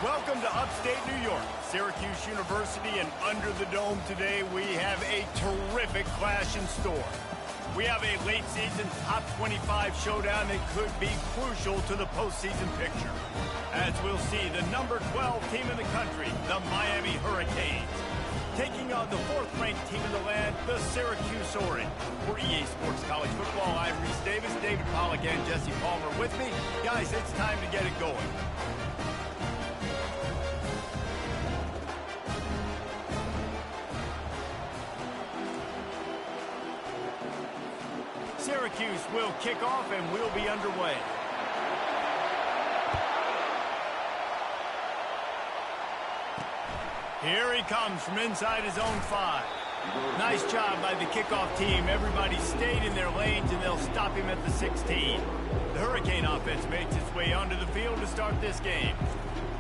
Welcome to upstate New York, Syracuse University, and under the dome today we have a terrific clash in store. We have a late season top 25 showdown that could be crucial to the postseason picture. As we'll see, the number 12 team in the country, the Miami Hurricanes, taking on the 4th-ranked team in the land, the Syracuse Orange. For EA Sports College Football, I'm Reese Davis, David Pollack, and Jesse Palmer with me. Guys, it's time to get it going. Syracuse will kick off and we'll be underway. Here he comes from inside his own 5. Nice job by the kickoff team. Everybody stayed in their lanes and they'll stop him at the 16. The Hurricane offense makes its way onto the field to start this game.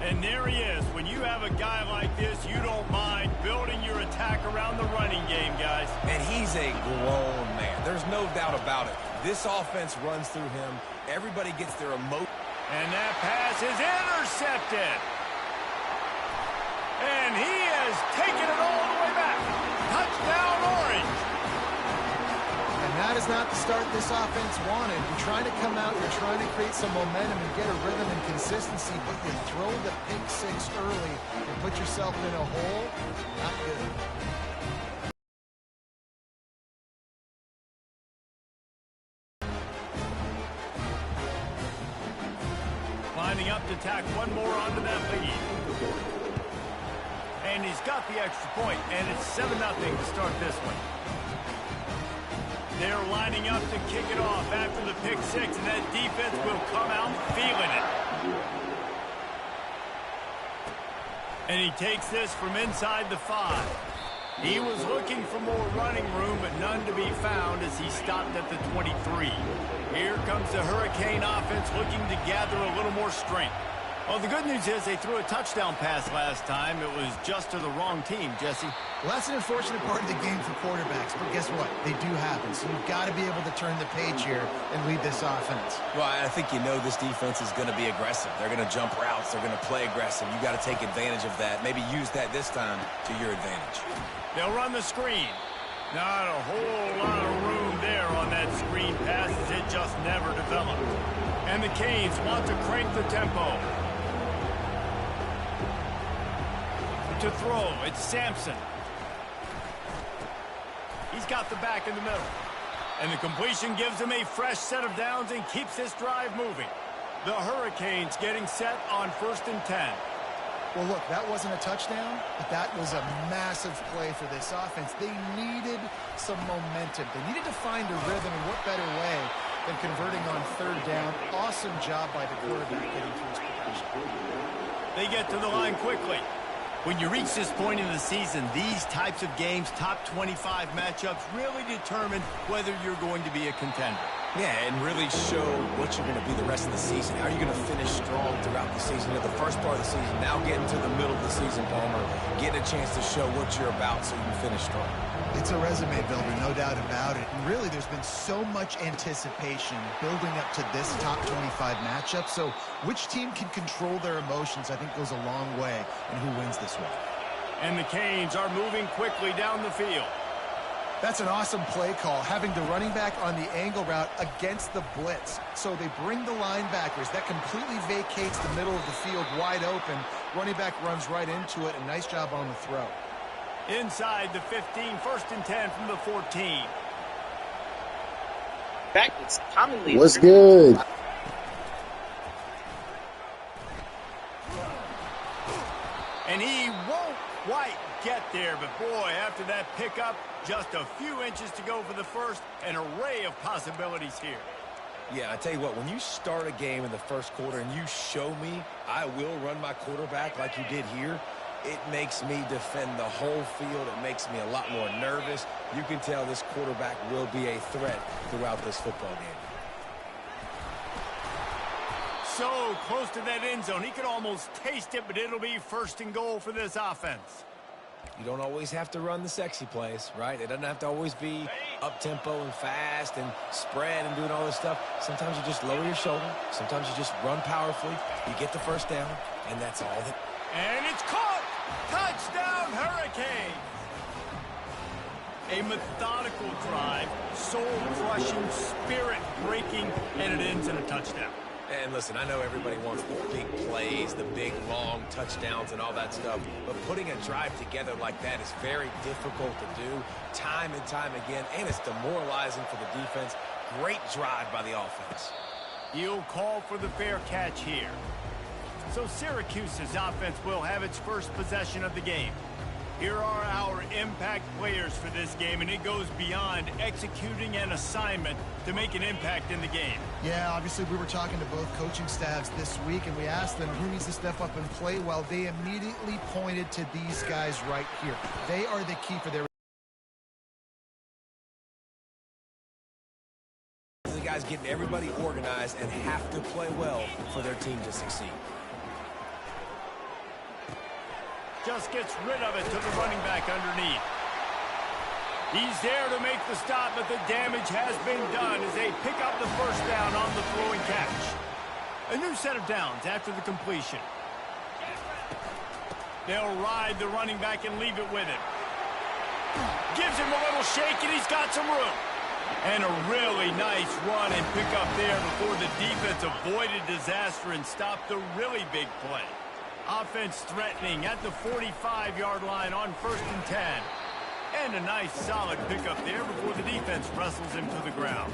And there he is. When you have a guy like this, you don't mind building your attack around the running game, guys. And he's a grown man. There's no doubt about it. This offense runs through him. Everybody gets their emotion. And that pass is intercepted. And he has taken it all the way back. Touchdown, Orange. And that is not the start this offense wanted. You're trying to come out, you're trying to create some momentum and get a rhythm and consistency, but you throw the pick 6 early and put yourself in a hole. Not good. Lining up to tack one more onto that lead. And he's got the extra point, and it's 7-0 to start this one. They're lining up to kick it off after the pick 6, and that defense will come out feeling it. And he takes this from inside the 5. He was looking for more running room, but none to be found as he stopped at the 23. Here comes the Hurricane offense looking to gather a little more strength. Well, the good news is they threw a touchdown pass last time. It was just to the wrong team, Jesse. Well, that's an unfortunate part of the game for quarterbacks, but guess what? They do happen, so you've got to be able to turn the page here and lead this offense. Well, I think you know this defense is going to be aggressive. They're going to jump routes. They're going to play aggressive. You got to take advantage of that. Maybe use that this time to your advantage. They'll run the screen. Not a whole lot of room there on that screen pass as it just never developed. And the Canes want to crank the tempo. To throw, it's Sampson. He's got the back in the middle. And the completion gives him a fresh set of downs and keeps this drive moving. The Hurricanes getting set on 1st and 10. Well, look, that wasn't a touchdown, but that was a massive play for this offense. They needed some momentum. They needed to find a rhythm, and what better way than converting on 3rd down. Awesome job by the quarterback getting through his progression. They get to the line quickly. When you reach this point in the season, these types of games, top 25 matchups, really determine whether you're going to be a contender. Yeah, and really show what you're going to be the rest of the season. How are you going to finish strong throughout the season? At the first part of the season, now getting to the middle of the season, Palmer, getting a chance to show what you're about so you can finish strong. It's a resume builder, no doubt about it. And really, there's been so much anticipation building up to this top 25 matchup. So which team can control their emotions, I think, goes a long way in who wins this one. And the Canes are moving quickly down the field. That's an awesome play call, having the running back on the angle route against the blitz. So they bring the linebackers. That completely vacates the middle of the field wide open. Running back runs right into it, and nice job on the throw. Inside the 15, 1st and 10 from the 14. It's commonly What's good? And he won't quite get there, but boy, after that pickup, just a few inches to go for the first. An array of possibilities here. Yeah, I tell you what, when you start a game in the first quarter and you show me I will run my quarterback like you did here, it makes me defend the whole field. It makes me a lot more nervous. You can tell this quarterback will be a threat throughout this football game. So close to that end zone. He could almost taste it, but it'll be 1st and goal for this offense. You don't always have to run the sexy plays, right? It doesn't have to always be up-tempo and fast and spread and doing all this stuff. Sometimes you just lower your shoulder. Sometimes you just run powerfully. You get the 1st down, and that's all that And it's caught! Touchdown, Hurricane! A methodical drive, soul-crushing, spirit-breaking, and it ends in a touchdown. And listen, I know everybody wants the big plays, the big, long touchdowns and all that stuff, but putting a drive together like that is very difficult to do time and time again, and it's demoralizing for the defense. Great drive by the offense. He'll call for the fair catch here. So Syracuse's offense will have its first possession of the game. Here are our impact players for this game, and it goes beyond executing an assignment to make an impact in the game. Yeah, obviously we were talking to both coaching staffs this week, and we asked them who needs to step up and play well. They immediately pointed to these guys right here. They are the key for their... The guys getting everybody organized and have to play well for their team to succeed. Just gets rid of it to the running back underneath. He's there to make the stop, but the damage has been done as they pick up the first down on the throwing catch. A new set of downs after the completion. They'll ride the running back and leave it with him. Gives him a little shake, and he's got some room. And a really nice run and pick up there before the defense avoided disaster and stopped the really big play. Offense threatening at the 45-yard line on 1st and 10. And a nice solid pickup there before the defense wrestles him to the ground.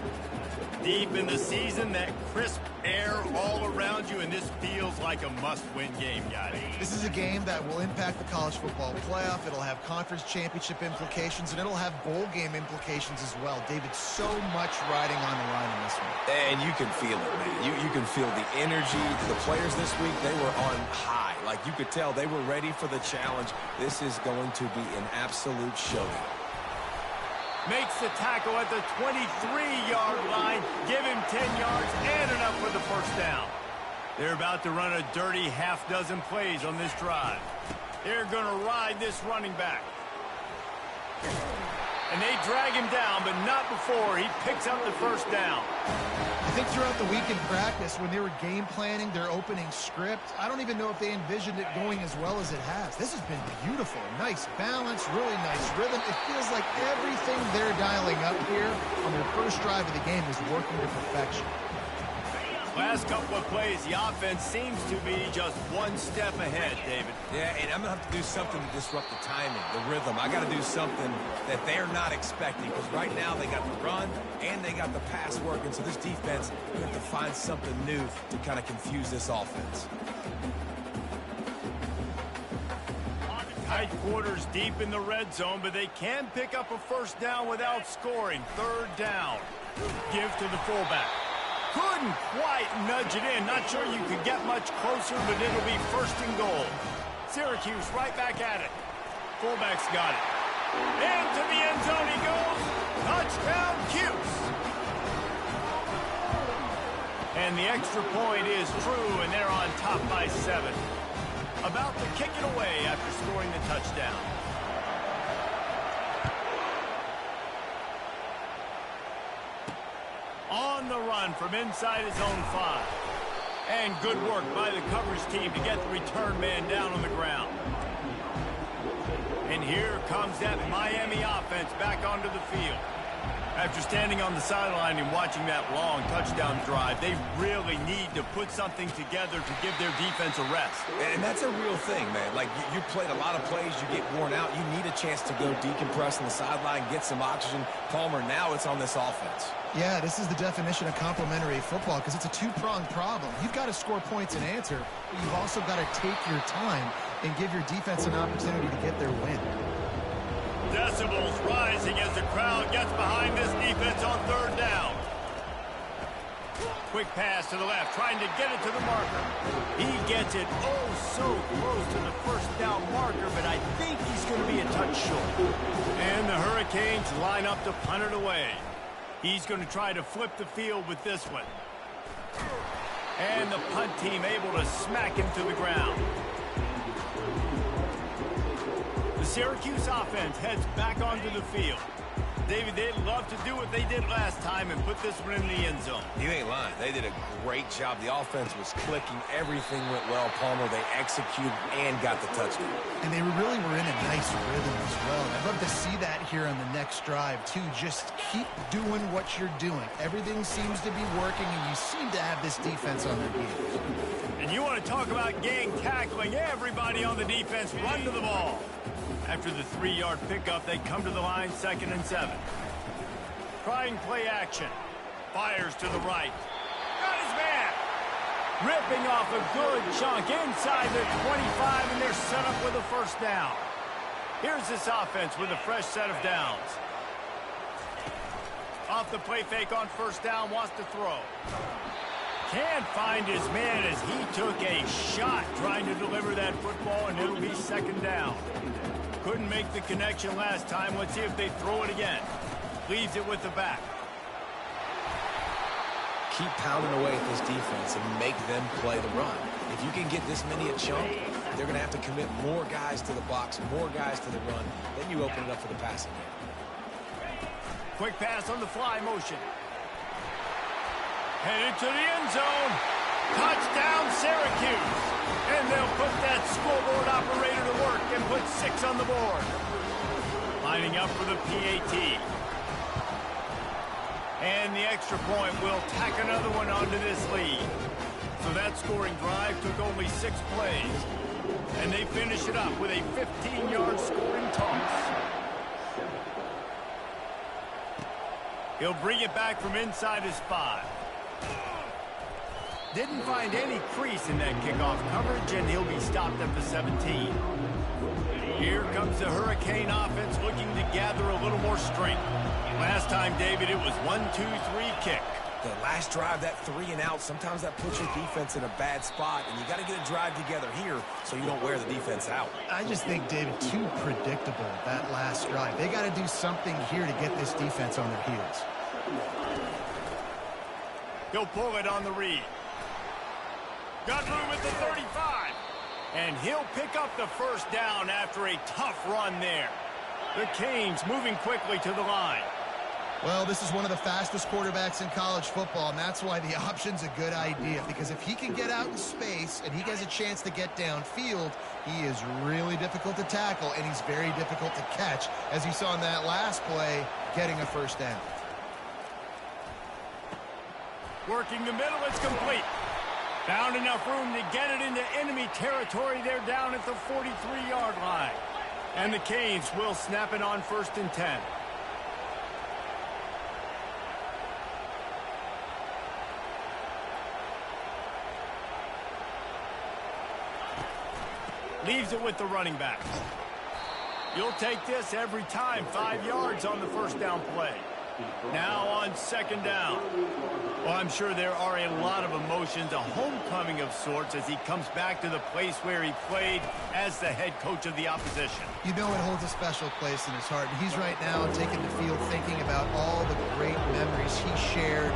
Deep in the season, that crisp air all around you, and this feels like a must-win game, guys. This is a game that will impact the college football playoff. It'll have conference championship implications, and it'll have bowl game implications as well. David, so much riding on the line in this one. And you can feel it, man. You can feel the energy. The players this week, they were on high. Like, you could tell they were ready for the challenge. This is going to be an absolute showdown. Makes the tackle at the 23-yard line. Give him 10 yards and enough for the first down. They're about to run a dirty half-dozen plays on this drive. They're going to ride this running back. And they drag him down, but not before he picks up the first down. I think throughout the week in practice, when they were game planning their opening script, I don't even know if they envisioned it going as well as it has. This has been beautiful. Nice balance, really nice rhythm. It feels like everything they're dialing up here on their first drive of the game is working to perfection. Last couple of plays, the offense seems to be just one step ahead, David. Yeah, and I'm going to have to do something to disrupt the timing, the rhythm. I got to do something that they're not expecting, because right now they got the run and they got the pass working, so this defense will have to find something new to kind of confuse this offense. Tight quarters deep in the red zone, but they can pick up a first down without scoring. 3rd down. Give to the fullback. Couldn't quite nudge it in. Not sure you could get much closer, but it'll be 1st and goal. Syracuse right back at it. Fullback's got it. Into the end zone he goes. Touchdown, Cuse. And the extra point is true, and they're on top by 7. About to kick it away after scoring the touchdown. On the run from inside his own 5. And good work by the coverage team to get the return man down on the ground. And here comes that Miami offense back onto the field. After standing on the sideline and watching that long touchdown drive, they really need to put something together to give their defense a rest. And that's a real thing, man. Like, you played a lot of plays, you get worn out. You need a chance to go decompress on the sideline, get some oxygen. Palmer, now it's on this offense. Yeah, this is the definition of complementary football, because it's a two-pronged problem. You've got to score points and answer, but you've also got to take your time and give your defense an opportunity to get their win. Decibels rising as the crowd gets behind this defense on 3rd down. Quick pass to the left, trying to get it to the marker. He gets it oh so close to the first down marker, but I think he's going to be a touch short. And the Hurricanes line up to punt it away. He's going to try to flip the field with this one. And the punt team able to smack him to the ground. The Syracuse offense heads back onto the field. David, they'd love to do what they did last time and put this one in the end zone. You ain't lying. They did a great job. The offense was clicking. Everything went well. Palmer, they executed and got the touchdown. And they really were in a nice rhythm as well. I'd love to see that here on the next drive, too. Just keep doing what you're doing. Everything seems to be working, and you seem to have this defense on their heels. And you want to talk about gang tackling. Everybody on the defense run to the ball. After the 3-yard pickup, they come to the line, 2nd and 7. Trying play action. Fires to the right. Got his man. Ripping off a good chunk inside their 25, and they're set up with a first down. Here's this offense with a fresh set of downs. Off the play fake on first down, wants to throw. Can't find his man as he took a shot trying to deliver that football, and it'll be 2nd down. Couldn't make the connection last time. Let's see if they throw it again. Leaves it with the back. Keep pounding away at this defense and make them play the run. If you can get this many a chunk, they're going to have to commit more guys to the box, more guys to the run. Then you open it up for the passing game. Quick pass on the fly motion. Headed to the end zone. Touchdown, Syracuse. And they'll put that scoreboard operator to work and put 6 on the board. Lining up for the PAT. And the extra point will tack another one onto this lead. So that scoring drive took only 6 plays. And they finish it up with a 15-yard scoring toss. He'll bring it back from inside his 5. Didn't find any crease in that kickoff coverage, and he'll be stopped at the 17. Here comes the Hurricane offense looking to gather a little more strength. Last time, David, it was 1-2-3 kick. The last drive, that 3 and out, sometimes that puts your defense in a bad spot, and you got to get a drive together here so you don't wear the defense out. I just think, David, too predictable, that last drive. They got to do something here to get this defense on their heels. He'll pull it on the read. Got room at the 35. And he'll pick up the first down after a tough run there. The Canes moving quickly to the line. Well, this is one of the fastest quarterbacks in college football, and that's why the option's a good idea. Because if he can get out in space and he has a chance to get downfield, he is really difficult to tackle, and he's very difficult to catch, as you saw in that last play, getting a first down. Working the middle, it's complete. Found enough room to get it into enemy territory. They're down at the 43-yard line. And the Canes will snap it on 1st and 10. Leaves it with the running back. You'll take this every time. 5 yards on the first down play. Now on 2nd down. Well, I'm sure there are a lot of emotions, a homecoming of sorts, as he comes back to the place where he played as the head coach of the opposition. You know it holds a special place in his heart, and he's right now taking the field thinking about all the great memories he shared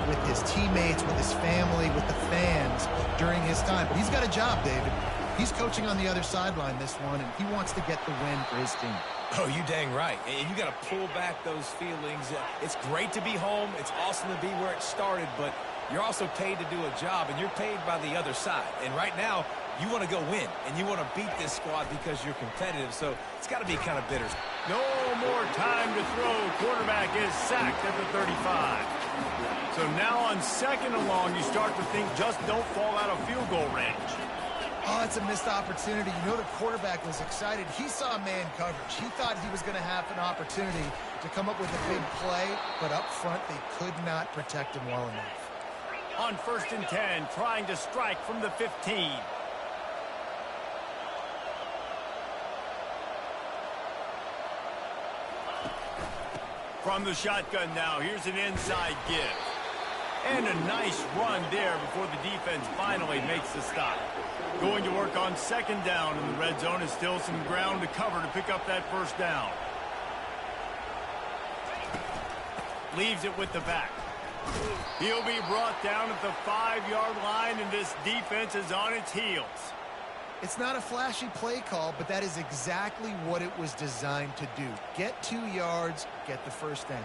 with his teammates, with his family, with the fans during his time. But he's got a job, David. He's coaching on the other sideline this one, and he wants to get the win for his team. Oh, you dang right. And you got to pull back those feelings. It's great to be home. It's awesome to be where it started, but you're also paid to do a job, and you're paid by the other side. And right now, you want to go win, and you want to beat this squad because you're competitive, so it's got to be kind of bitter. No more time to throw. Quarterback is sacked at the 35. So now on 2nd and long, you start to think just don't fall out of field goal range. Oh, it's a missed opportunity. You know the quarterback was excited. He saw man coverage. He thought he was going to have an opportunity to come up with a big play, but up front they could not protect him well enough. On 1st and 10, trying to strike from the 15. From the shotgun now, here's an inside give. And a nice run there before the defense finally makes the stop. Going to work on 2nd down, and the red zone is still some ground to cover to pick up that first down. Leaves it with the back. He'll be brought down at the 5-yard line, and this defense is on its heels. It's not a flashy play call, but that is exactly what it was designed to do. Get 2 yards, get the first down.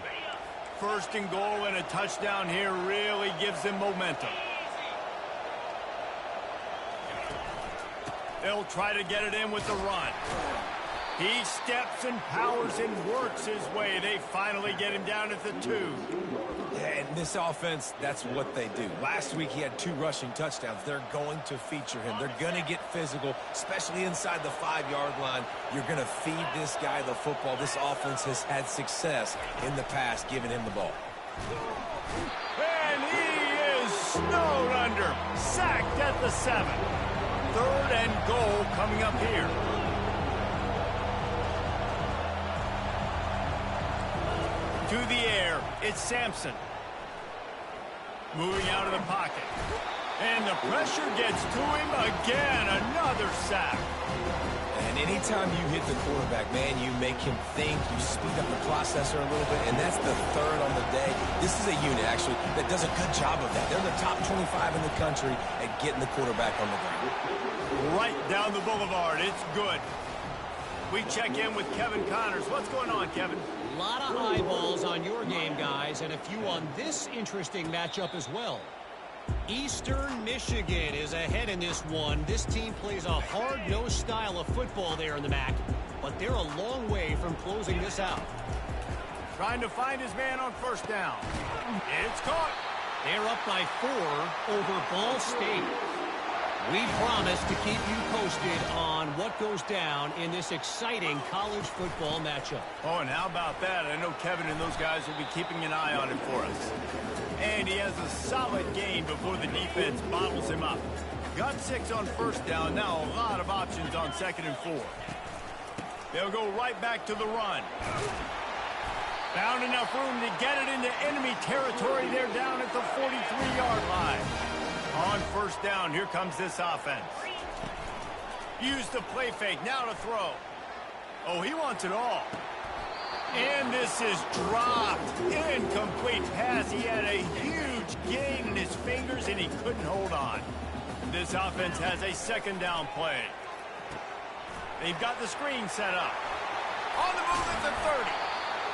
First and goal and a touchdown here really gives them momentum. They'll try to get it in with the run. He steps and powers and works his way. They finally get him down at the 2. And this offense, that's what they do. Last week he had 2 rushing touchdowns. They're going to feature him. They're going to get physical, especially inside the 5-yard line. You're going to feed this guy the football. This offense has had success in the past giving him the ball. And he is snowed under. Sacked at the 7. 3rd and goal coming up here. To the air, it's Sampson. Moving out of the pocket. And the pressure gets to him again. Another sack. And anytime you hit the quarterback, man, you make him think. You speed up the processor a little bit, and that's the 3rd on the day. This is a unit, actually, that does a good job of that. They're the top 25 in the country at getting the quarterback on the ground. Right down the boulevard. It's good. We check in with Kevin Connors. What's going on, Kevin? A lot of eyeballs on your game, guys, and a few on this interesting matchup as well. Eastern Michigan is ahead in this one. This team plays a hard-nosed style of football there in the MAC, but they're a long way from closing this out. Trying to find his man on first down. It's caught. They're up by 4 over Ball State. We promise to keep you posted on what goes down in this exciting college football matchup. Oh, and how about that? I know Kevin and those guys will be keeping an eye on it for us. And he has a solid gain before the defense bottles him up. Got 6 on first down. Now a lot of options on 2nd and 4. They'll go right back to the run. Found enough room to get it into enemy territory. They're down at the 43-yard line. On first down, here comes this offense. Use the play fake, now to throw. Oh, he wants it all. And this is dropped. Incomplete pass. He had a huge gain in his fingers, and he couldn't hold on. This offense has a 2nd down play. They've got the screen set up. On the move at the 30.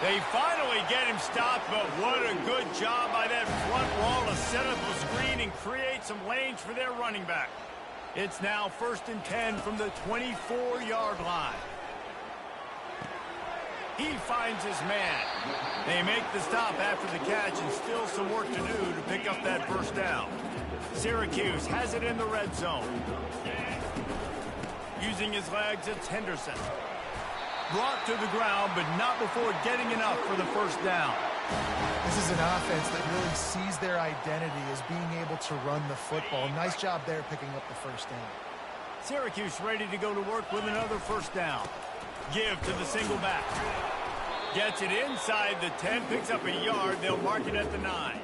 They finally get him stopped, but what a good job by that front wall to set up a screen and create some lanes for their running back. It's now 1st and 10 from the 24-yard line. He finds his man. They make the stop after the catch, and still some work to do to pick up that first down. Syracuse has it in the red zone. Using his legs, it's Henderson. Brought to the ground, but not before getting enough for the first down. This is an offense that really sees their identity as being able to run the football. Nice job there picking up the first down. Syracuse ready to go to work with another first down. Give to the single back. Gets it inside the 10, picks up a yard. They'll mark it at the 9.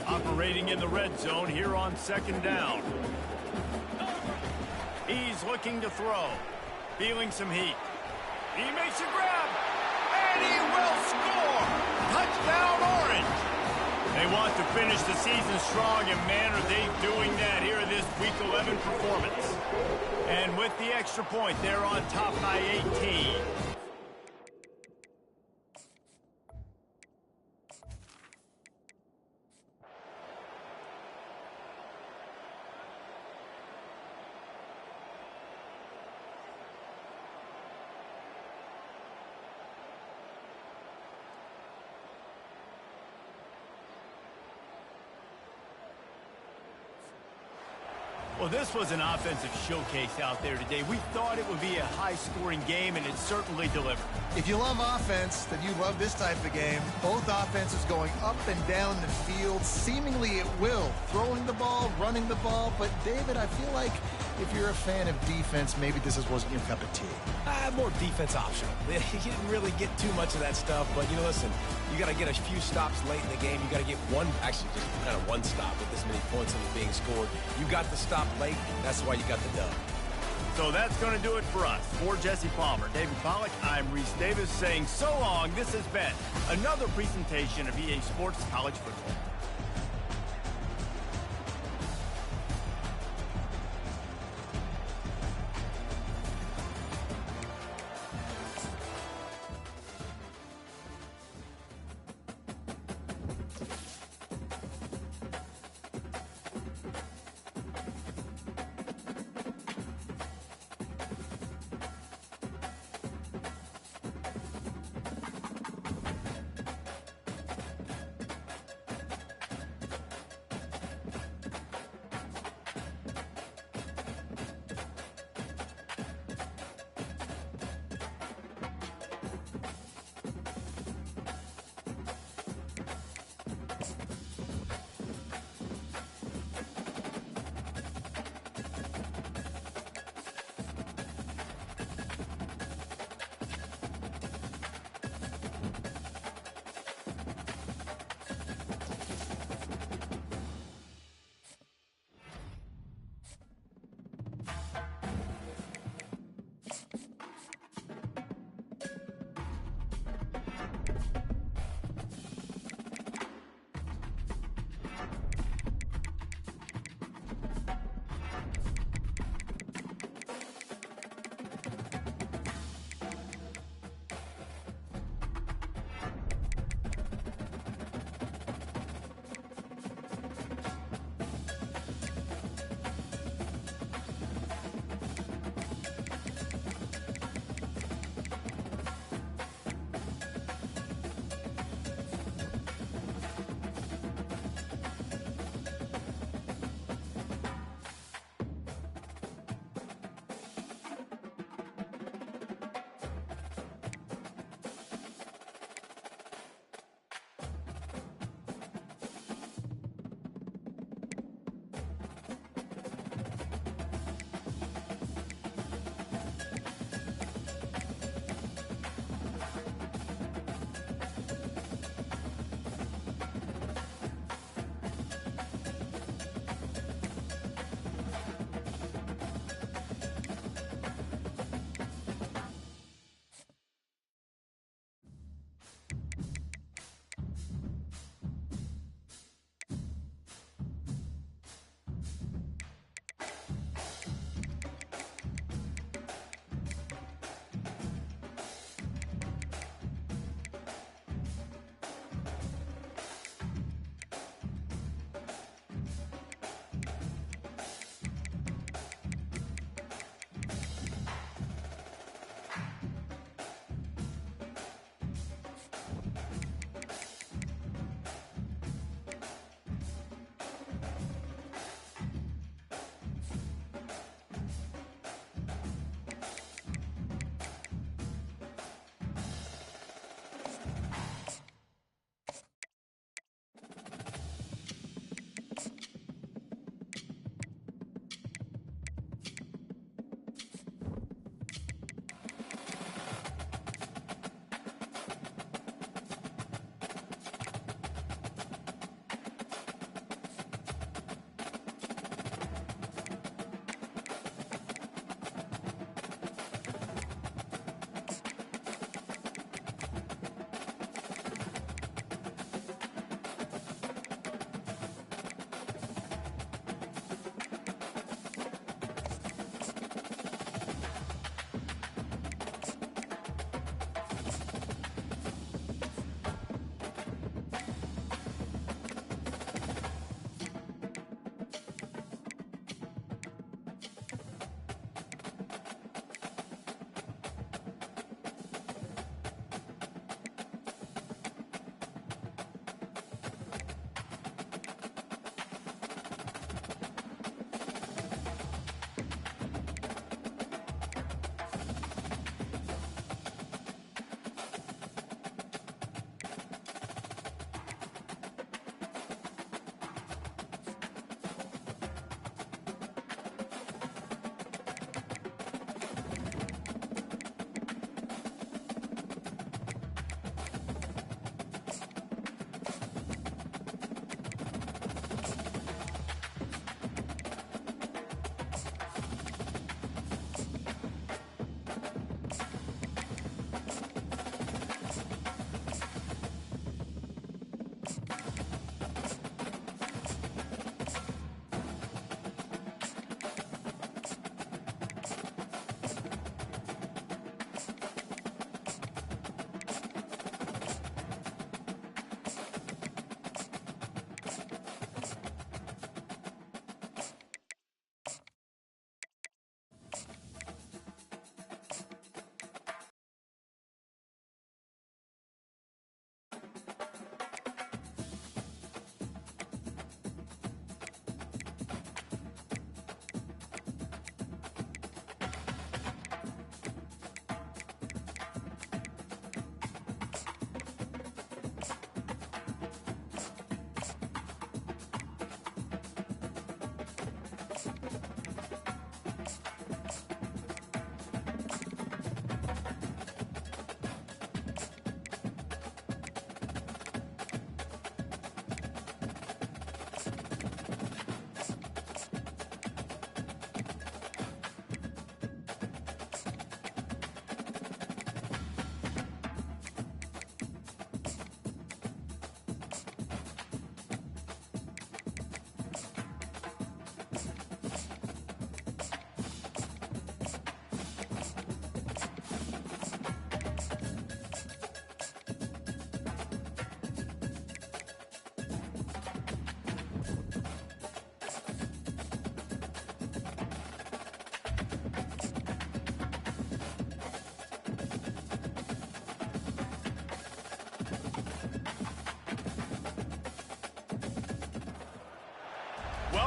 Operating in the red zone here on 2nd down. He's looking to throw. Feeling some heat. He makes a grab, and he will score! Touchdown, Orange! They want to finish the season strong, and man, are they doing that here in this Week 11 performance. And with the extra point, they're on top by 18. Well, this was an offensive showcase out there today. We thought it would be a high-scoring game, and it certainly delivered. If you love offense, then you love this type of game. Both offenses going up and down the field, seemingly at will. Throwing the ball, running the ball. But, David, I feel like if you're a fan of defense, maybe this wasn't your cup of tea. More defense optional. You didn't really get too much of that stuff, but, listen, you got to get a few stops late in the game. You got to get just kind of one stop with this many points that are being scored. You got the stop late. That's why you got the dub. So that's going to do it for us. For Jesse Palmer, David Pollack, I'm Reese Davis saying so long. This has been another presentation of EA Sports College Football.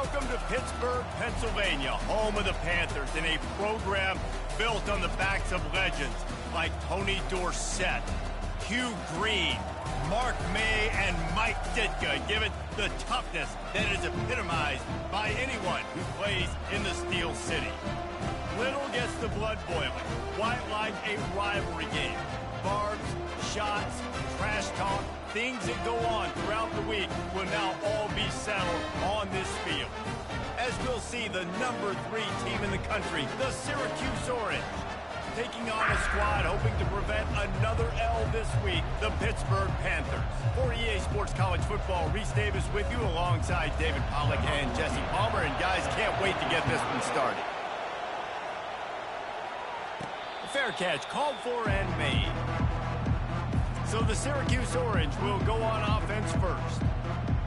Welcome to Pittsburgh, Pennsylvania, home of the Panthers, in a program built on the backs of legends like Tony Dorsett, Hugh Green, Mark May, and Mike Ditka. Give it the toughness that is epitomized by anyone who plays in the Steel City. Little gets the blood boiling, quite like a rivalry game. Barbs, shots, trash talk, things that go on throughout the week will now all be settled on this field. As we'll see, the number 3 team in the country, the Syracuse Orange, taking on a squad hoping to prevent another L this week, the Pittsburgh Panthers. For EA Sports College Football, Reese Davis with you alongside David Pollack and Jesse Palmer. And guys, can't wait to get this one started. Fair catch called for and made. So the Syracuse Orange will go on offense first.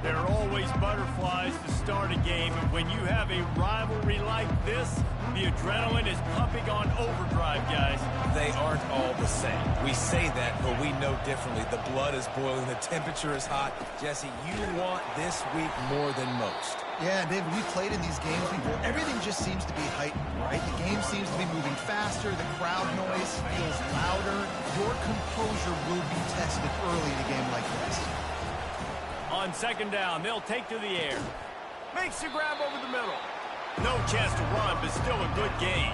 There are always butterflies to start a game, and when you have a rivalry like this, the adrenaline is pumping on overdrive, guys. They aren't all the same. We say that, but we know differently. The blood is boiling. The temperature is hot. Jesse, you want this week more than most. Yeah, David, we played in these games before. Everything just seems to be heightened, right? The game seems to be moving faster. The crowd noise feels louder. Your composure will be tested early in a game like this. On second down, they'll take to the air. Makes the grab over the middle. No chance to run, but still a good gain.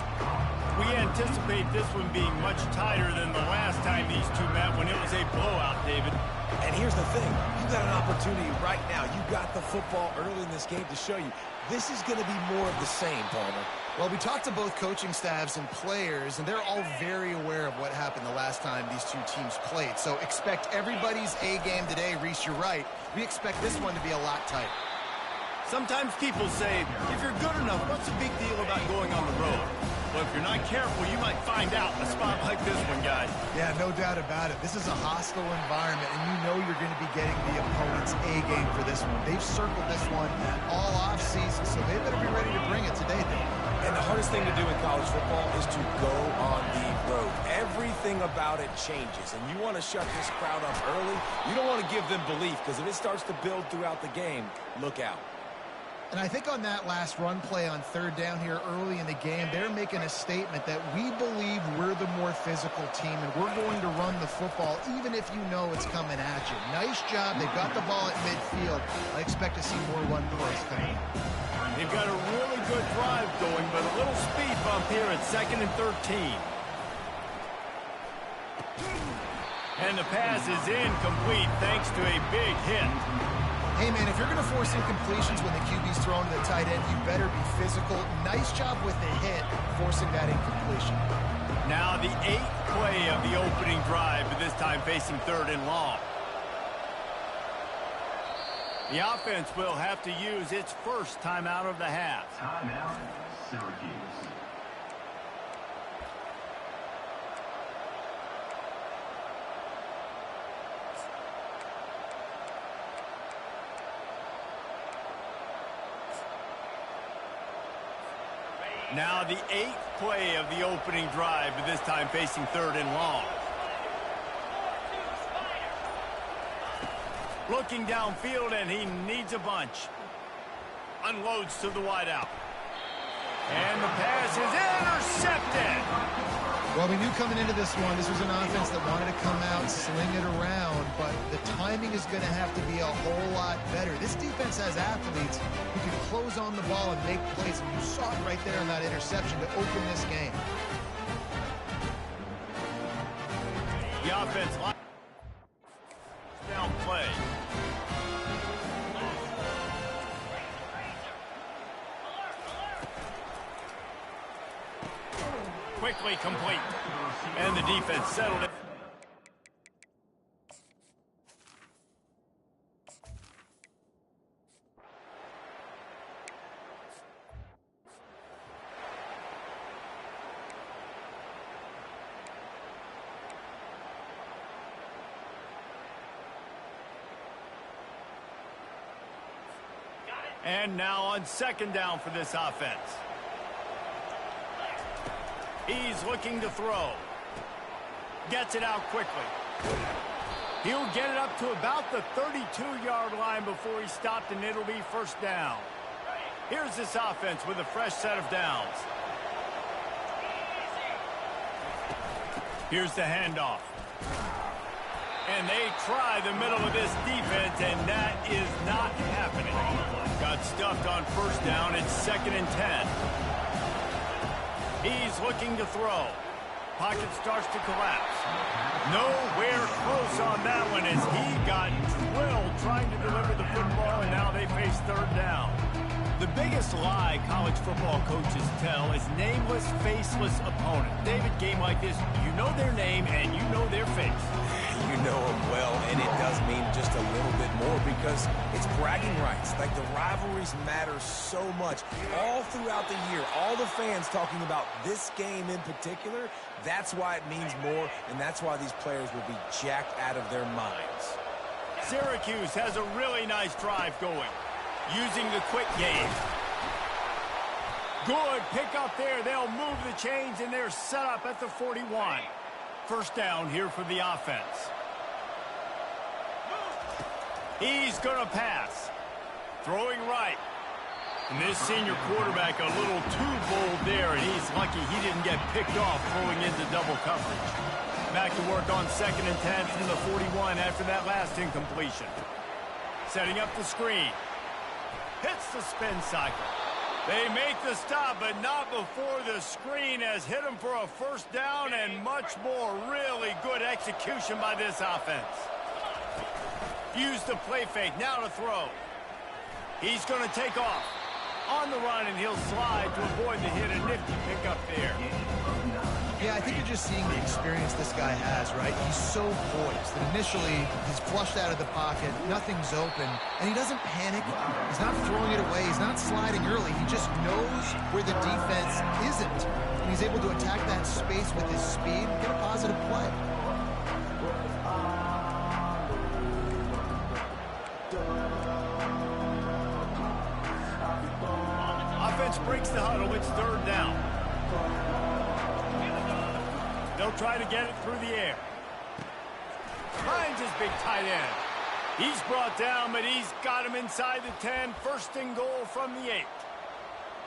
We anticipate this one being much tighter than the last time these two met when it was a blowout, David. And here's the thing. You got an opportunity right now. You got the football early in this game to show you. This is going to be more of the same, Palmer. Well, we talked to both coaching staffs and players, and they're all very aware of what happened the last time these two teams played. So expect everybody's A game today. Reese, you're right. We expect this one to be a lot tighter. Sometimes people say, if you're good enough, what's the big deal about going on the road? Well, if you're not careful, you might find out in a spot like this one, guys. Yeah, no doubt about it. This is a hostile environment, and you know you're going to be getting the opponent's A game for this one. They've circled this one all offseason, so they better be ready to bring it today, Dave. And the hardest thing to do in college football is to go on the road. Everything about it changes, and you want to shut this crowd up early. You don't want to give them belief, because if it starts to build throughout the game, look out. And I think on that last run play on third down here early in the game, they're making a statement that we believe we're the more physical team, and we're going to run the football even if you know it's coming at you. Nice job. They've got the ball at midfield. I expect to see more run plays coming up. They've got a really good drive going, but a little speed bump here at 2nd and 13. And the pass is incomplete thanks to a big hit. Hey, man, if you're going to force incompletions when the QB's thrown to the tight end, you better be physical. Nice job with the hit, forcing that incompletion. Now the 8th play of the opening drive, but this time facing 3rd and long. The offense will have to use its first timeout of the half. Timeout, Syracuse. Now the 8th play of the opening drive, but this time facing 3rd and long. Looking downfield, and he needs a bunch. Unloads to the wideout. And the pass is intercepted. Well, we knew coming into this one, this was an offense that wanted to come out, sling it around, but the timing is going to have to be a whole lot better. This defense has athletes who can close on the ball and make plays, and you saw it right there in that interception to open this game. The offense down play. Quickly complete. And the defense settled it. And now on 2nd down for this offense. He's looking to throw. Gets it out quickly. He'll get it up to about the 32-yard line before he's stopped, and it'll be 1st down. Here's this offense with a fresh set of downs. Here's the handoff. And they try the middle of this defense, and that is not happening. Got stuffed on first down. It's 2nd and 10. He's looking to throw. Pocket starts to collapse. Nowhere close on that one as he got drilled trying to deliver the football, and now they face 3rd down. The biggest lie college football coaches tell is nameless, faceless opponent. David, game like this, you know their name and you know their face. You know them well, and it does mean just a little bit more because it's bragging rights. Like, the rivalries matter so much all throughout the year. All the fans talking about this game in particular, that's why it means more, and that's why these players will be jacked out of their minds. Syracuse has a really nice drive going, using the quick game. Good pick up there. They'll move the chains, and they're set up at the 41. First down here for the offense. He's going to pass. Throwing right. And this senior quarterback a little too bold there, and he's lucky he didn't get picked off throwing into double coverage. Back to work on 2nd and 10 from the 41 after that last incompletion. Setting up the screen. Hits the spin cycle. They make the stop, but not before the screen has hit him for a first down and much more. Really good execution by this offense. Use the play fake, now to throw. He's going to take off. On the run, and he'll slide to avoid the hit. A nifty pickup there. Yeah, I think you're just seeing the experience this guy has, right? He's so poised. And initially, he's flushed out of the pocket. Nothing's open. And he doesn't panic. He's not throwing it away. He's not sliding early. He just knows where the defense isn't. And he's able to attack that space with his speed and get a positive play. Offense breaks the huddle. It's 3rd down. They'll try to get it through the air. Finds his big tight end. He's brought down, but he's got him inside the 10. 1st and goal from the 8.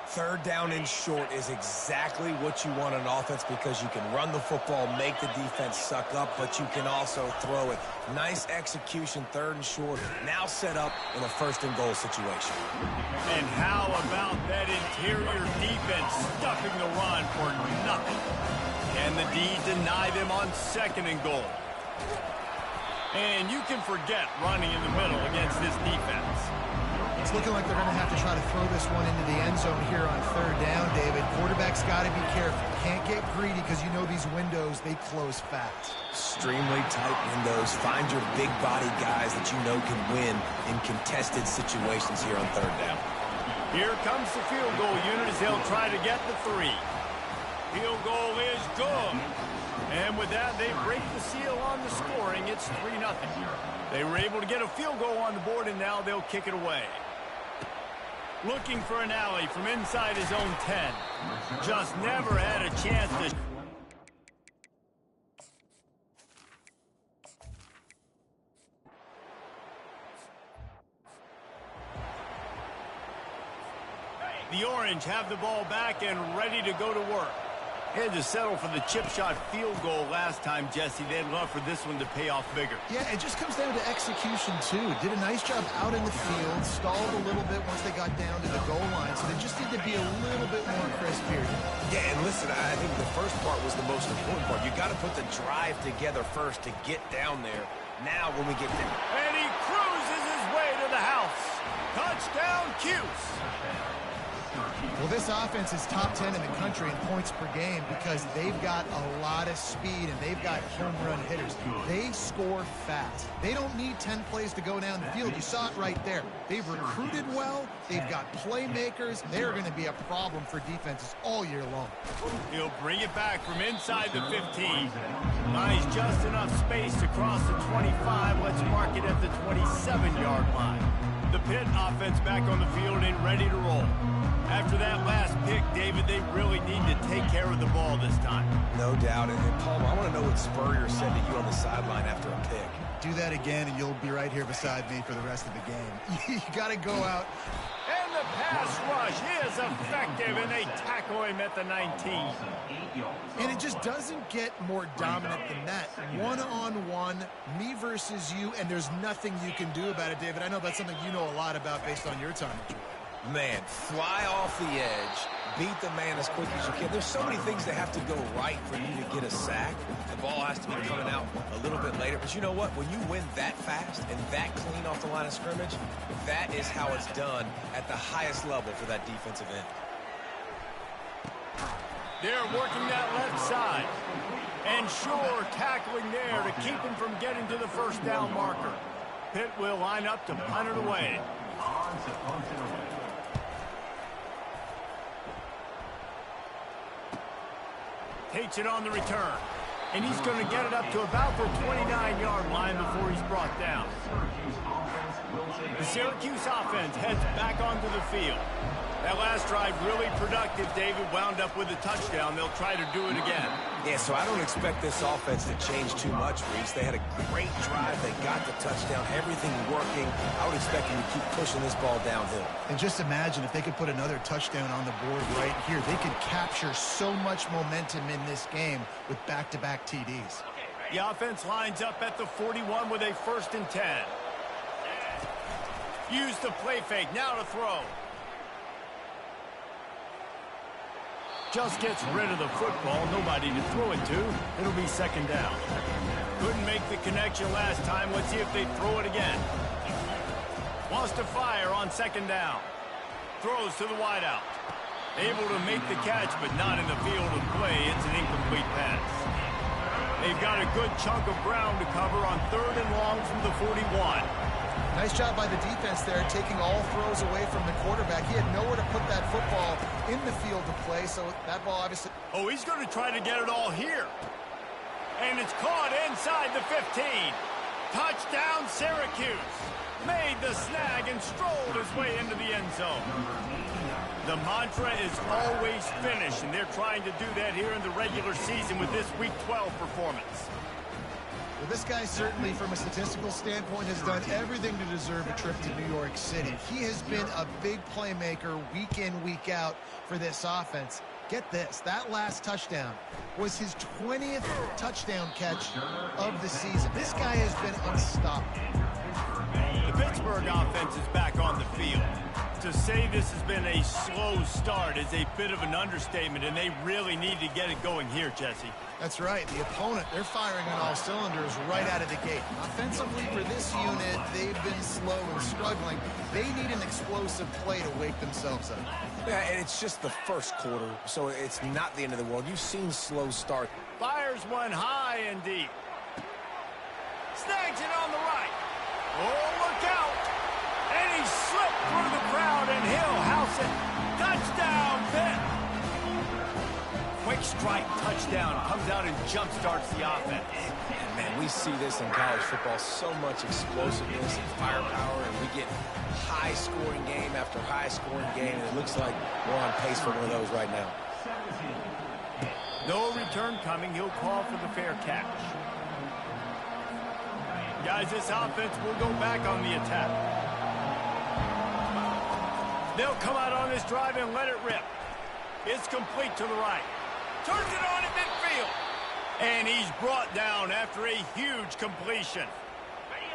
3rd down and short is exactly what you want on offense because you can run the football, make the defense suck up, but you can also throw it. Nice execution, 3rd and short, now set up in a 1st and goal situation. And how about that interior defense stuffing the run for nothing? Can the D deny them on 2nd and goal? And you can forget running in the middle against this defense. It's looking like they're going to have to try to throw this one into the end zone here on 3rd down, David. Quarterback's got to be careful. Can't get greedy because you know these windows, they close fast. Extremely tight windows. Find your big body guys that you know can win in contested situations here on 3rd down. Here comes the field goal unit as they'll try to get the 3. Field goal is good. And with that, they break the seal on the scoring. It's 3-0. They were able to get a field goal on the board, and now they'll kick it away. Looking for an alley from inside his own 10. Just never had a chance to... The Orange have the ball back and ready to go to work. Had to settle for the chip shot field goal last time, Jesse. They'd love for this one to pay off bigger. Yeah, it just comes down to execution, too. Did a nice job out in the field, stalled a little bit once they got down to the goal line, so they just need to be a little bit more crisp here. Yeah, and listen, I think the first part was the most important part. You got to put the drive together first to get down there. Now, when we get there. And he cruises his way to the house. Touchdown, Cuse. Well, this offense is top 10 in the country in points per game because they've got a lot of speed and they've got home run hitters. They score fast. They don't need 10 plays to go down the field. You saw it right there. They've recruited well. They've got playmakers. They're going to be a problem for defenses all year long. He'll bring it back from inside the 15. Buys just enough space to cross the 25. Let's mark it at the 27-yard line. The Pitt offense back on the field and ready to roll. After that last pick, David, they really need to take care of the ball this time. No doubt. And Palmer, I want to know what Spurrier said to you on the sideline after a pick. Do that again, and you'll be right here beside me for the rest of the game. You got to go out. And the pass rush is effective, and they tackle him at the 19. And it just doesn't get more dominant than that. One-on-one, me versus you, and there's nothing you can do about it, David. I know that's something you know a lot about based on your time. Man, fly off the edge, beat the man as quick as you can. There's so many things that have to go right for you to get a sack. The ball has to be coming out a little bit later. But you know what? When you win that fast and that clean off the line of scrimmage, that is how it's done at the highest level for that defensive end. They're working that left side. And sure, tackling there to keep him from getting to the first down marker. Pitt will line up to punt it away. Takes it on the return. And he's going to get it up to about the 29-yard line before he's brought down. The Syracuse offense heads back onto the field. That last drive really productive. David wound up with a touchdown. They'll try to do it again. Yeah, so I don't expect this offense to change too much, Reese. They had a great drive. They got the touchdown. Everything working. I would expect them to keep pushing this ball downhill. And just imagine if they could put another touchdown on the board right here. They could capture so much momentum in this game with back-to-back TDs. The offense lines up at the 41 with a 1st and 10. Use the play fake. Now to throw. Just gets rid of the football. Nobody to throw it to. It'll be 2nd down. Couldn't make the connection last time. Let's see if they throw it again. Wants to fire on 2nd down. Throws to the wideout. Able to make the catch, but not in the field of play. It's an incomplete pass. They've got a good chunk of ground to cover on 3rd and long from the 41. Nice job by the defense there, taking all throws away from the quarterback. He had nowhere to put that football in the field to play, so that ball obviously... Oh, he's going to try to get it all here. And it's caught inside the 15. Touchdown, Syracuse. Made the snag and strolled his way into the end zone. The mantra is always finish, and they're trying to do that here in the regular season with this Week 12 performance. Well, this guy certainly, from a statistical standpoint, has done everything to deserve a trip to New York City. He has been a big playmaker week in, week out for this offense. Get this, that last touchdown was his 20th touchdown catch of the season. This guy has been unstoppable. The Pittsburgh offense is back on the field. To say this has been a slow start is a bit of an understatement, and they really need to get it going here, Jesse. That's right. The opponent, they're firing on all cylinders right out of the gate. Offensively, for this unit, they've been slow and struggling. They need an explosive play to wake themselves up. Yeah, and it's just the first quarter, so it's not the end of the world. You've seen slow start. Fires one high and deep. Snags it on the right. Oh, look out. And he slipped through the crowd, and he'll house it. Touchdown, Pitt. Quick strike touchdown. Comes out and jump-starts the offense. And, man, we see this in college football. So much explosiveness and firepower, and we get high-scoring game after high-scoring game, and it looks like we're on pace for one of those right now. No return coming. He'll call for the fair catch. Guys, this offense will go back on the attack. They'll come out on this drive and let it rip. It's complete to the right. Turns it on at midfield. And he's brought down after a huge completion.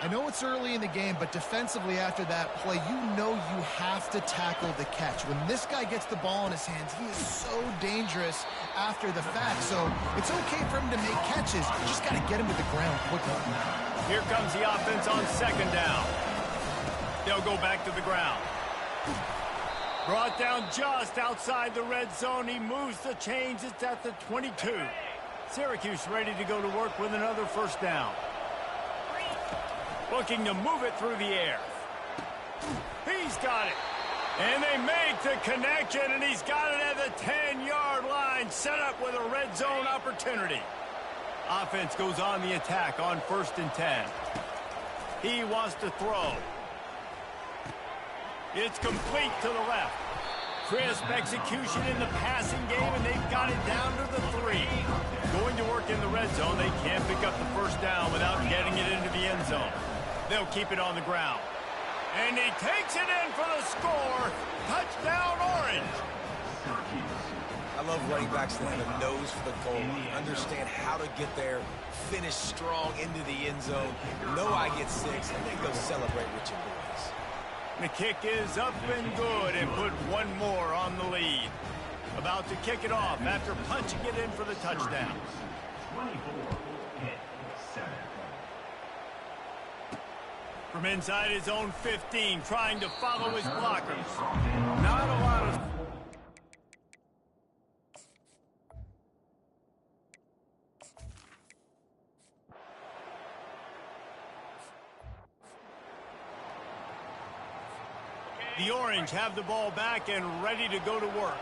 I know it's early in the game, but defensively after that play, you know you have to tackle the catch. When this guy gets the ball in his hands, he is so dangerous after the fact. So it's okay for him to make catches. You just got to get him to the ground quickly. Here comes the offense on 2nd down. They'll go back to the ground. Brought down just outside the red zone. He moves the chains. It's at the 22. Syracuse ready to go to work with another 1st down. Looking to move it through the air. He's got it. And they make the connection, and he's got it at the 10-yard line, set up with a red zone opportunity. Offense goes on the attack on 1st and 10. He wants to throw. It's complete to the left. Crisp execution in the passing game, and they've got it down to the 3. Going to work in the red zone. They can't pick up the 1st down without getting it into the end zone. They'll keep it on the ground. And he takes it in for the score. Touchdown, Orange. I love running backs that have a nose for the goal line. Understand how to get there, finish strong into the end zone, know I get 6, and then go celebrate with your boys. The kick is up and good and put one more on the lead. About to kick it off after punching it in for the touchdown. 24-7. From inside his own 15, trying to follow his blockers. Not a lot of... The Orange have the ball back and ready to go to work.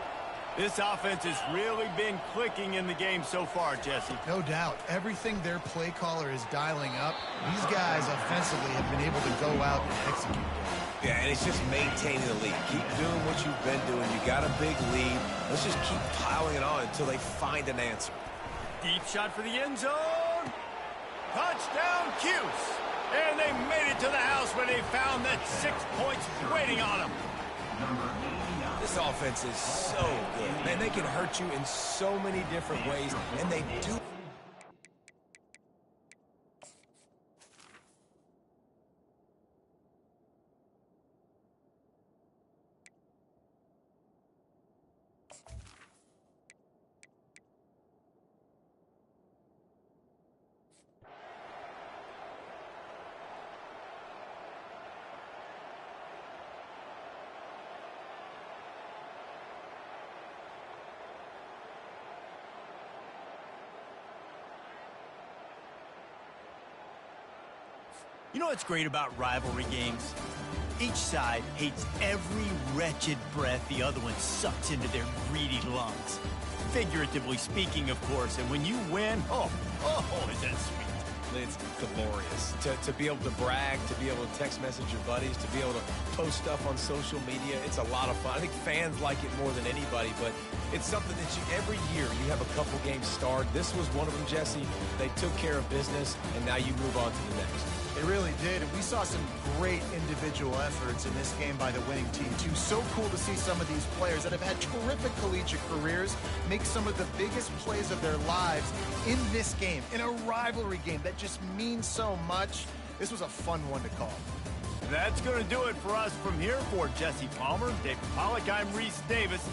This offense has really been clicking in the game so far, Jesse. No doubt. Everything their play caller is dialing up, these guys offensively have been able to go out and execute. Yeah, and it's just maintaining the lead. Keep doing what you've been doing. You got a big lead. Let's just keep piling it on until they find an answer. Deep shot for the end zone. Touchdown, Cuse. And they made it to the house where they found that 6 points waiting on them. This offense is so good. Man, they can hurt you in so many different ways, and they do. You know what's great about rivalry games? Each side hates every wretched breath the other one sucks into their greedy lungs. Figuratively speaking, of course, and when you win, oh, is that sweet. It's glorious. To be able to brag, to be able to text message your buddies, to be able to post stuff on social media, it's a lot of fun. I think fans like it more than anybody, but it's something that every year you have a couple games starred. This was one of them, Jesse. They took care of business, and now you move on to the next. They really did, and we saw some great individual efforts in this game by the winning team, too. So cool to see some of these players that have had terrific collegiate careers make some of the biggest plays of their lives in this game, in a rivalry game that just means so much. This was a fun one to call. That's going to do it for us from here. For Jesse Palmer, David Pollack, I'm Reese Davis.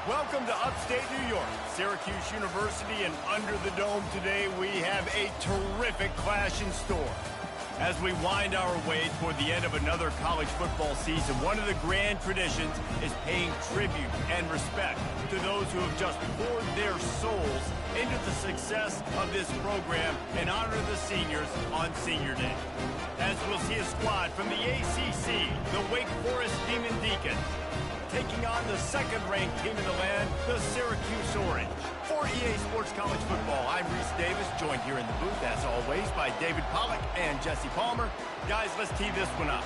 Welcome to upstate New York, Syracuse University, and under the dome today we have a terrific clash in store. As we wind our way toward the end of another college football season, one of the grand traditions is paying tribute and respect to those who have just poured their souls into the success of this program and honor the seniors on Senior Day. As we'll see a squad from the ACC, the Wake Forest Demon Deacons, taking on the second-ranked team in the land, the Syracuse Orange. For EA Sports College Football, I'm Reese Davis, joined here in the booth, as always, by David Pollack and Jesse Palmer. Guys, let's tee this one up.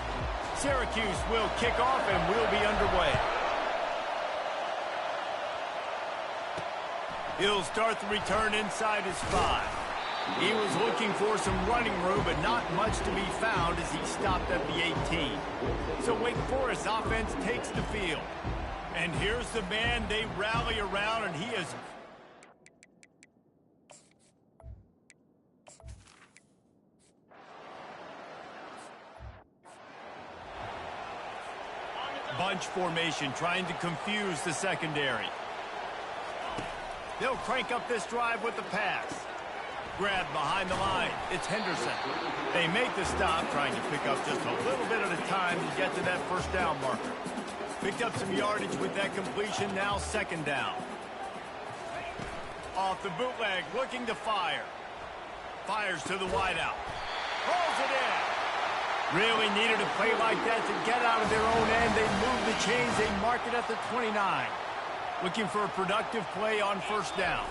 Syracuse will kick off, and we'll be underway. He'll start the return inside his 5. He was looking for some running room, but not much to be found as he stopped at the 18. So Wake Forest offense takes the field. And here's the man they rally around, and he is... bunch formation, trying to confuse the secondary. They'll crank up this drive with the pass. Grab behind the line. It's Henderson. They make the stop, trying to pick up just a little bit at a time to get to that first down marker. Picked up some yardage with that completion, now second down. Off the bootleg, looking to fire. Fires to the wideout. Pulls it in. Really needed a play like that to get out of their own end. They move the chains, they mark it at the 29. Looking for a productive play on first down.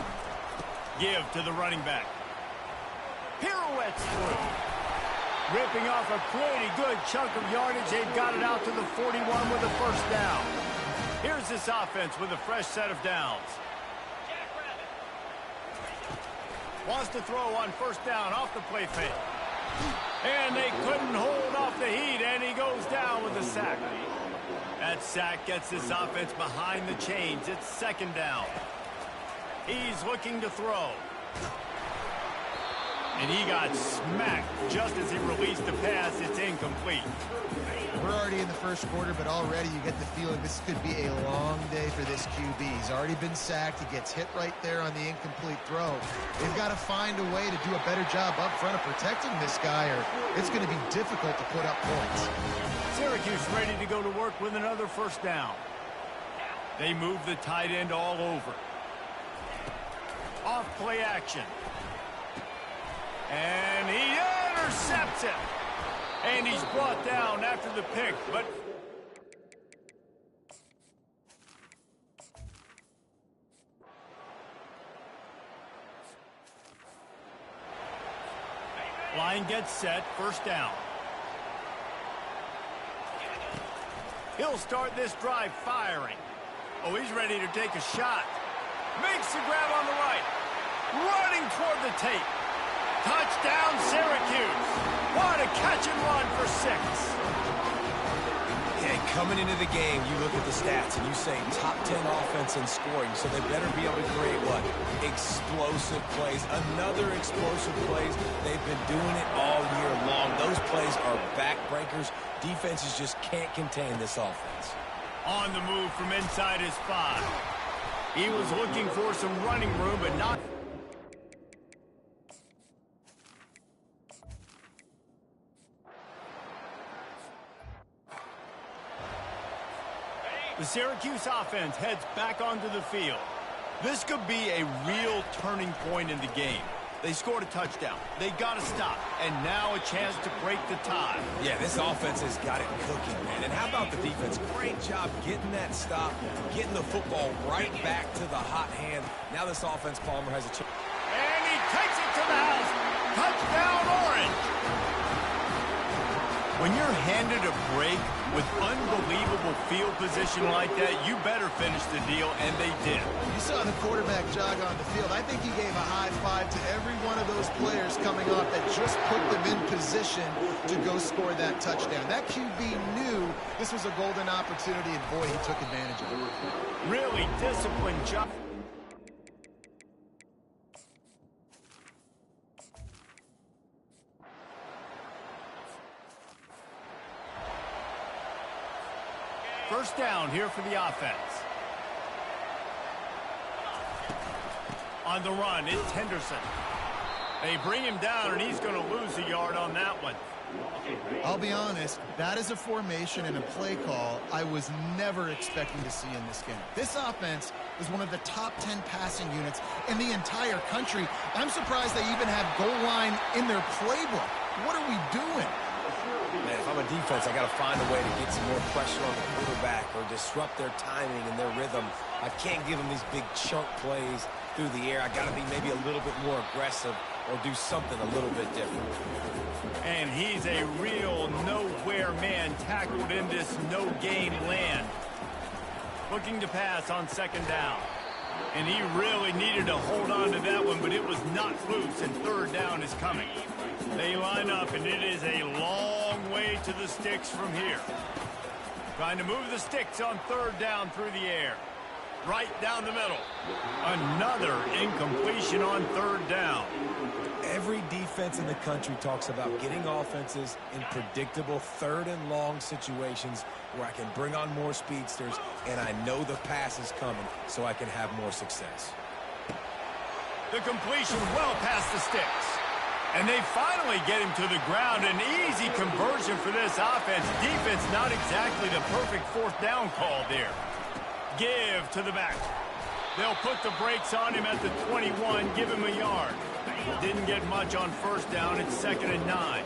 Give to the running back. Pirouettes through. Ripping off a pretty good chunk of yardage. They've got it out to the 41 with a first down. Here's this offense with a fresh set of downs. Wants to throw on first down off the play fake. And they couldn't hold off the heat, and he goes down with a sack. That sack gets this offense behind the chains. It's second down. He's looking to throw. And he got smacked just as he released the pass. It's incomplete. We're already in the first quarter, but already you get the feeling this could be a long day for this QB. He's already been sacked. He gets hit right there on the incomplete throw. They've got to find a way to do a better job up front of protecting this guy, or it's going to be difficult to put up points. Syracuse ready to go to work with another first down. They move the tight end all over. Off play action. And he intercepts it. And he's brought down after the pick, but... line gets set, first down. He'll start this drive firing. Oh, he's ready to take a shot. Makes the grab on the right. Running toward the tape. Touchdown, Syracuse. What a catch and run for 6. Yeah, coming into the game, you look at the stats and you say top 10 offense in scoring, so they better be able to create what? Explosive plays. Another explosive plays. They've been doing it all year long. Those plays are backbreakers. Defenses just can't contain this offense. On the move from inside his 5. He was looking for some running room, but not... The Syracuse offense heads back onto the field. This could be a real turning point in the game. They scored a touchdown. They got to stop. And now a chance to break the tie. Yeah, this offense has got it cooking, man. And how about the defense? Great job getting that stop, getting the football right back to the hot hand. Now this offense, Palmer, has a chance. And he takes it to the house. Touchdown, Orange. When you're handed a break with unbelievable field position like that, you better finish the deal, and they did. You saw the quarterback jog on the field. I think he gave a high five to every one of those players coming off that just put them in position to go score that touchdown. That QB knew this was a golden opportunity, and boy, he took advantage of it. Really disciplined job. First down here for the offense. On the run, it's Henderson. They bring him down, and he's going to lose a yard on that one. I'll be honest, that is a formation and a play call I was never expecting to see in this game. This offense is one of the top 10 passing units in the entire country. I'm surprised they even have goal line in their playbook. What are we doing? Man, if I'm a defense, I got to find a way to get some more pressure on the quarterback or disrupt their timing and their rhythm. I can't give them these big chunk plays through the air. I got to be maybe a little bit more aggressive or do something a little bit different. And he's a real nowhere man tackled in this no-gain land. Looking to pass on second down. And he really needed to hold on to that one, but it was not loose, and third down is coming. They line up, and it is a long way to the sticks from here. Trying to move the sticks on third down through the air. Right down the middle. Another incompletion on third down. Every defense in the country talks about getting offenses in predictable third and long situations where I can bring on more speedsters and I know the pass is coming so I can have more success. The completion well past the sticks. And they finally get him to the ground. An easy conversion for this offense. Defense not exactly the perfect fourth down call there. Give to the back. They'll put the brakes on him at the 21, give him a yard. Didn't get much on first down. It's 2nd and 9.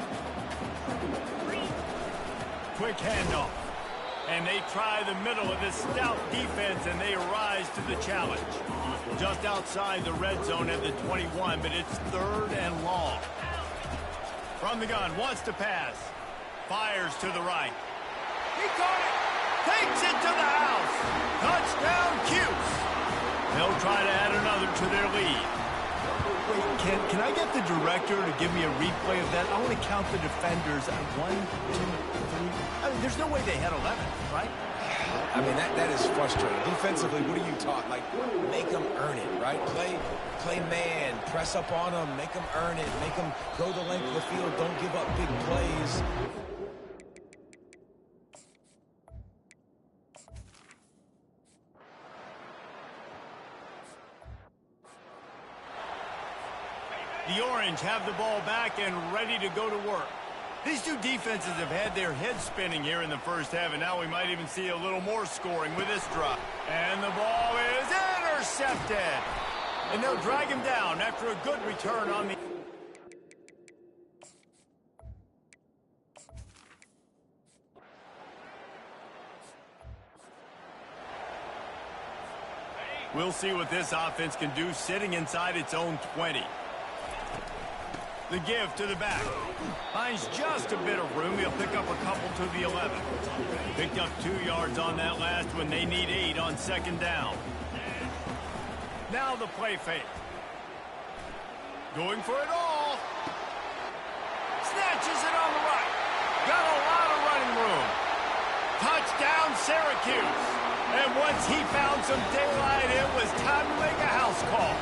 Quick handoff. And they try the middle of this stout defense, and they rise to the challenge. Just outside the red zone at the 21, but it's 3rd and long. From the gun, wants to pass. Fires to the right. He caught it. Takes it to the house. Touchdown, Cuse. They'll try to add another to their lead. Wait, can I get the director to give me a replay of that? I want to count the defenders at 1, 2, 3. I mean, there's no way they had 11, right? I mean, that is frustrating. Defensively, what are you taught? Like, make them earn it, right? Play man, press up on them, make them earn it, make them go the length of the field, don't give up big plays. The Orange have the ball back and ready to go to work. These two defenses have had their heads spinning here in the first half, and now we might even see a little more scoring with this drop. And the ball is intercepted. And they'll drag him down after a good return on the... We'll see what this offense can do sitting inside its own 20. The give to the back. Finds just a bit of room. He'll pick up a couple to the 11. Picked up 2 yards on that last one. They need 8 on second down. Now the play fake. Going for it all. Snatches it on the right. Got a lot of running room. Touchdown, Syracuse. And once he found some daylight, it was time to make a house call.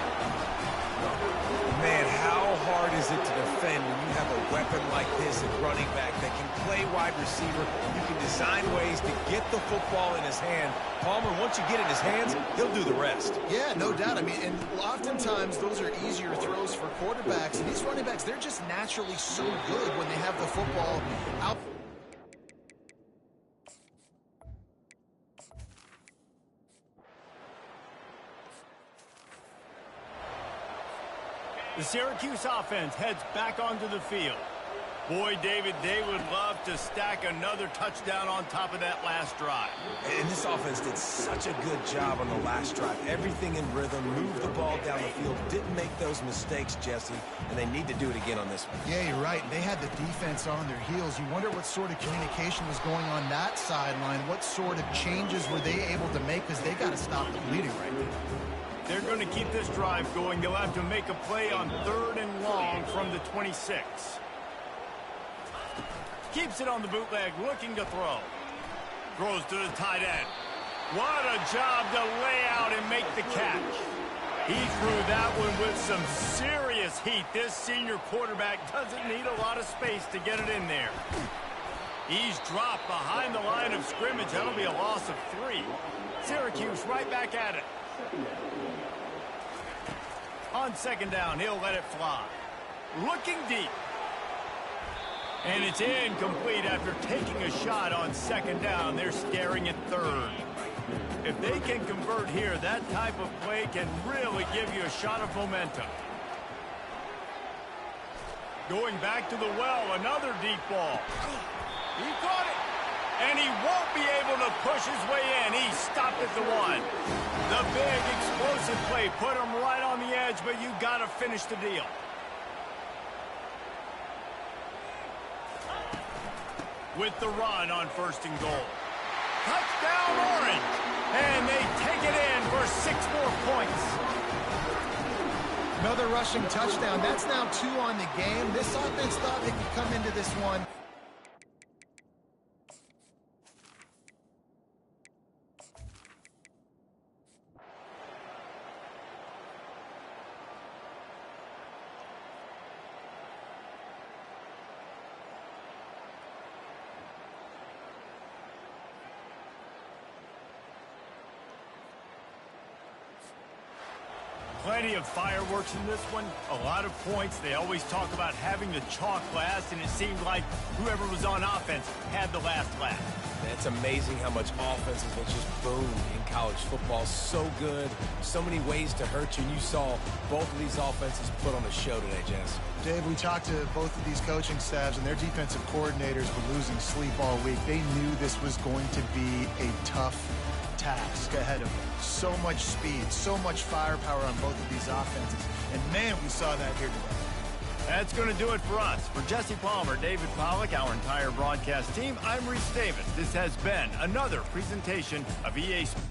Man, how hard is it to defend when you have a weapon like this at running back that can play wide receiver? You can design ways to get the football in his hand. Palmer, once you get it in his hands, he'll do the rest. Yeah, no doubt. I mean, and oftentimes those are easier throws for quarterbacks. And these running backs, they're just naturally so good when they have the football out. The Syracuse offense heads back onto the field. Boy, David, they would love to stack another touchdown on top of that last drive. And this offense did such a good job on the last drive. Everything in rhythm, moved the ball down the field, didn't make those mistakes, Jesse, and they need to do it again on this one. Yeah, you're right. They had the defense on their heels. You wonder what sort of communication was going on that sideline. What sort of changes were they able to make, because they got to stop the bleeding right now. They're going to keep this drive going. They'll have to make a play on 3rd and long from the 26. Keeps it on the bootleg, looking to throw. Throws to the tight end. What a job to lay out and make the catch. He threw that one with some serious heat. This senior quarterback doesn't need a lot of space to get it in there. He's dropped behind the line of scrimmage. That'll be a loss of 3. Syracuse right back at it. On second down, he'll let it fly. Looking deep. And it's incomplete after taking a shot on second down. They're staring at third. If they can convert here, that type of play can really give you a shot of momentum. Going back to the well, another deep ball. He caught it. And he won't be able to push his way in. He stopped at the one. The big explosive play put him right on the edge, but you got to finish the deal. With the run on 1st and goal. Touchdown Orange. And they take it in for 6 more points. Another rushing touchdown. That's now 2 on the game. This offense thought they could come into this one. Plenty of fireworks in this one. A lot of points. They always talk about having the chalk last, and it seemed like whoever was on offense had the last laugh. It's amazing how much offenses will just boom in college football. So good. So many ways to hurt you. And you saw both of these offenses put on a show today, Jess. Dave, we talked to both of these coaching staffs, and their defensive coordinators were losing sleep all week. They knew this was going to be a tough task ahead of them. So much speed, so much firepower on both of these offenses. And, man, we saw that here today. That's going to do it for us. For Jesse Palmer, David Pollack, our entire broadcast team, I'm Reese Davis. This has been another presentation of EA Sports.